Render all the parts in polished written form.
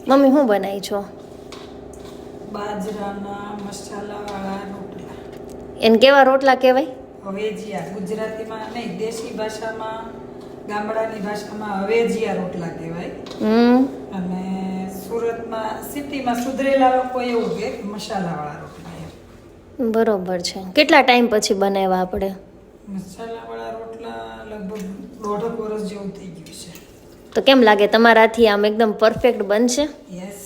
Mummy શું બનાવી છો? બાજરાના મસાલાવાળા રોટલા. એને કેવા રોટલા કહેવાય? હવેજીયા. ગુજરાતીમાં નહીં, દેશી ભાષામાં, ગામડાની ભાષામાં હવેજીયા રોટલા કહેવાય. અને સુરતમાં સિટીમાં સુધરેલા લોકો એવું કે મસાલાવાળા રોટલા એમ. બરોબર છે. કેટલા ટાઈમ પછી બનાવ્યા આપણે? મસાલાવાળા રોટલા લગભગ 1.5 વર્ષ જેવું થઈ ગયું છે. તો કેમ લાગે તમારાથી આમ એકદમ પરફેક્ટ બનશે? યસ.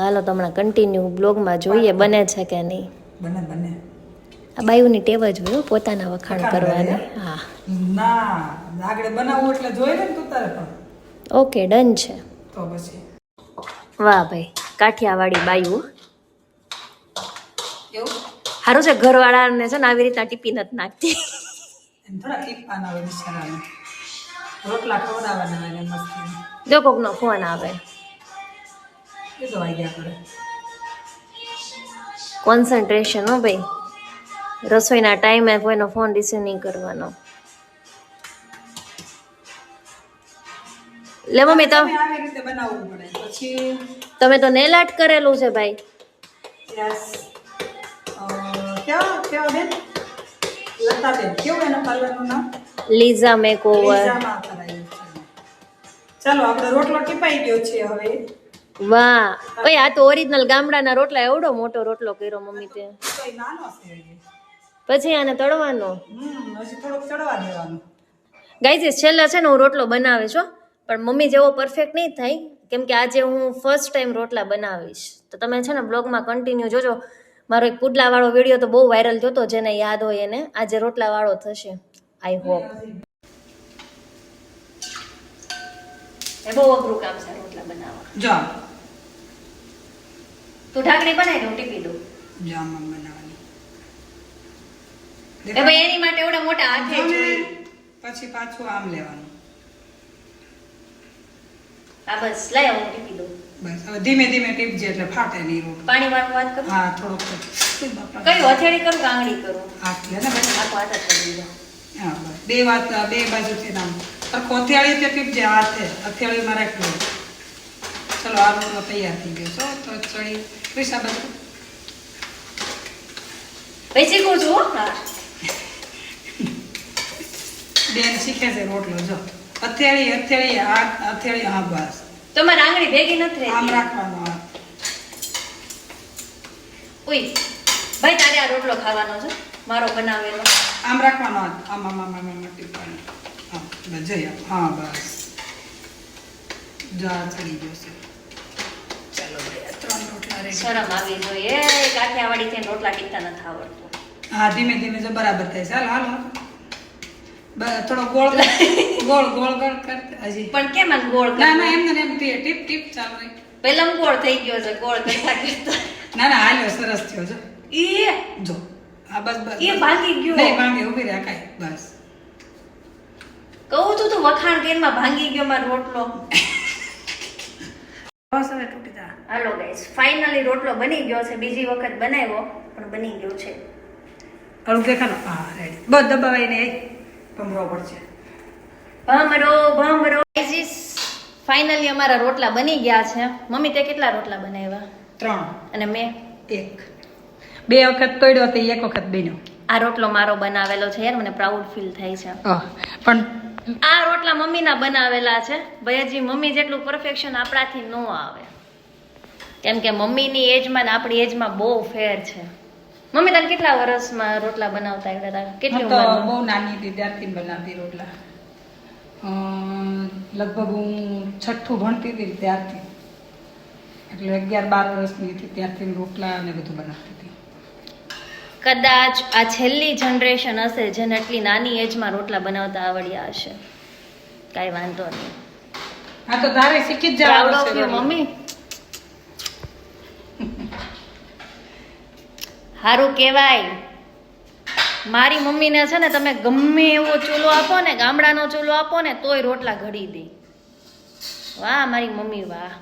હાલો તો હમણાં કન્ટિન્યુ બ્લોગમાં જોઈએ બને છે કે નહીં. બને. આ બાયુની ટેવ જ હોય પોતાના વખાણ કરવાની. હા ના, આગળ બનાવવું એટલે જોઈ ને તું તારે પણ. ઓકે, ડન છે. તો પછી વાહ ભાઈ, કાઠિયાવાડી બાયુ. એવું સારું છે ઘરવાળાને છે ને આવી રીતના ટીપી નથી નાખતી. એમ થોડા ટીપવાના હોય બિચારાને. રોટલા ખવડાવવાના હોય ને મસ્ત. જો કોકનો ફોન આવે. કેટલો વાગ્યા કરે? કોન્સન્ટ્રેશન હો ભાઈ, રસોઈના ટાઈમે કોઈનો ફોન રિસીવ નહીં કરવાનો. લે મમ્મી તો આવી રીતે બનાવવું પડે. પછી તમે તો નેલ આર્ટ કરેલું છે ભાઈ. યસ. કેવા બેન? લતાબેન. કેવું એના પાર્લરનું નામ? લીઝા મેકઓવર. લીઝામાં કરાયું છે. ચાલો આપણે રોટલો ટીપાઈ ગયો છે હવે. વાહ ઓય, આ તો ઓરિજિનલ ગામડાના રોટલા. એવડો મોટો રોટલો કર્યો મમ્મી તે. કોઈ નાનો છે હજી. પછી આને તળવાનો. હજી થોડોક ચડવા દેવાનું. ગાઈઝ છેલ્લે છે ને હું રોટલો બનાવે છું, પણ મમ્મી જેવો પરફેક્ટ નહીં થાય, કેમ કે આજે હું ફર્સ્ટ ટાઈમ રોટલા બનાવીશ. તો તમે છે ને બ્લોગમાં કન્ટિન્યુ જોજો. મારો એક પુડલાવાળો વિડીયો તો બહુ વાયરલ થયો હતો, જેને યાદ હોય એને. આજે રોટલાવાળો થશે, આઈ હોપ. એ બહુ અઘરું કામ છે રોટલા બનાવવા. જો તું ઢાંકણી બનાવી દઉં, ટીપી દઉં. જામન બનાવવાની. એ ભાઈ એની માટે એવડા મોટા હાથે જોઈએ. પછી પાછું આમ લેવાનું. આ બસ લાય હું ટીપી દઉં. બસ હવે ધીમે ધીમે ટીપજે એટલે ફાટે નહીં રોટલો. પાણી વાળું વાત કરું. હા, થોડોક. કયું હથેળી કરું કે આંગળી કરું? હાથ લે ને ભાઈ. આખો હાથ જ કરી દીધો. હા બસ. બે બાજુથી નામ સરખો હથેળી તે ટીપજે હાથે. હથેળીમાં રાખજો. ચલો આ રોટલો તૈયાર થઈ ગયો છો. તો ચડી પૈસા બધું ભાઈ શીખું છું હો. હા બેન શીખે છે રોટલો. જો હથેળી હાથ હથેળી. હા બસ. તો મારી આંગળી ભેગી નથી આમ રહેતી. રાખવાનો હાથ. ઉઈ ભાઈ તારે આ રોટલો ખાવાનો છે મારો બનાવેલો. આમ રાખવાનો હાથ. આમ ટીપવાનો. હા બસ જઈ આપ. હા બસ. જા ચડી ગયો છે. ચાલો ભાઈ, આ 3 રોટલા રેડી. શરમ આવી જોઈએ. કાઠિયાવાડી થઈને રોટલા ટીકતા નથી આવડતું. હા, ધીમે ધીમે જો બરાબર થાય. ચાલો હાલો. થોડો ગોળ કરતે હજી. પણ કેમ આમ ગોળ ના કરવો? એમને એમ ટીપ ચાલો રે. પહેલા આમ ગોળ થઈ ગયો છે ગોળ કરતા કરતા. ના હાલ્યો સરસ થયો. જો ઈ જો હા બસ એ ભાંગી ગયો. નહીં ભાંગે. ઉભી રહે કાંઈ. બસ કહું તું વખાણ કેરમાં ભાંગી ગયો મારો રોટલો. બસ હવે તૂટી જા. હાલો ગાઈસ, ફાઇનલી રોટલો બની ગયો છે. બીજી વખત બનાવ્યો પણ બની ગયો છે. અડું દેખાનો. હા રેડી. બસ દબાવાઈને ભમરો પડશે. ભમરો ગાઈસ, ફાઇનલી અમારા રોટલા બની ગયા છે. મમ્મી તે કેટલા રોટલા બનાવ્યા? 3 અને મેં 1. 2 વખત તોડ્યો તો 1 વખત બન્યો. આ રોટલો મારો બનાવેલો છે યાર, મને પ્રાઉડ ફીલ થાય છે. પણ આ રોટલા મમ્મીના બનાવેલા છે. ભાઈ હજી મમ્મી જેટલું પરફેક્શન આપણાથી ન આવે, કેમ કે મમ્મીની એજમાં ને આપણી એજમાં બહુ ફેર છે. મમ્મી તને કેટલા વર્ષમાં રોટલા બનાવતા આવડ્યા હતા? કેટલી તો ઉંમરમાં? બહુ નાની હતી ત્યારથી બનાવતી રોટલા. લગભગ હું 6ઠું ભણતી હતી ત્યારથી, એટલે 11-12 વર્ષની હતી ત્યારથી રોટલા અને બધું બનાવતી હતી. કદાચ આ છેલ્લી જનરેશન હશે જેને એટલી નાની એજમાં રોટલા બનાવતા આવડ્યા હશે. કાંઈ વાંધો નહીં. હા તો તારે શીખી જ પ્રાઉડ જવાનું ઓફ છે યુ મમ્મી. સારું કહેવાય. મારી મમ્મીને છે ને તમે ગમે એવો ચૂલો આપો ને, ગામડાનો ચૂલો આપો ને, તોય રોટલા ઘડી દે. વાહ મારી મમ્મી વાહ.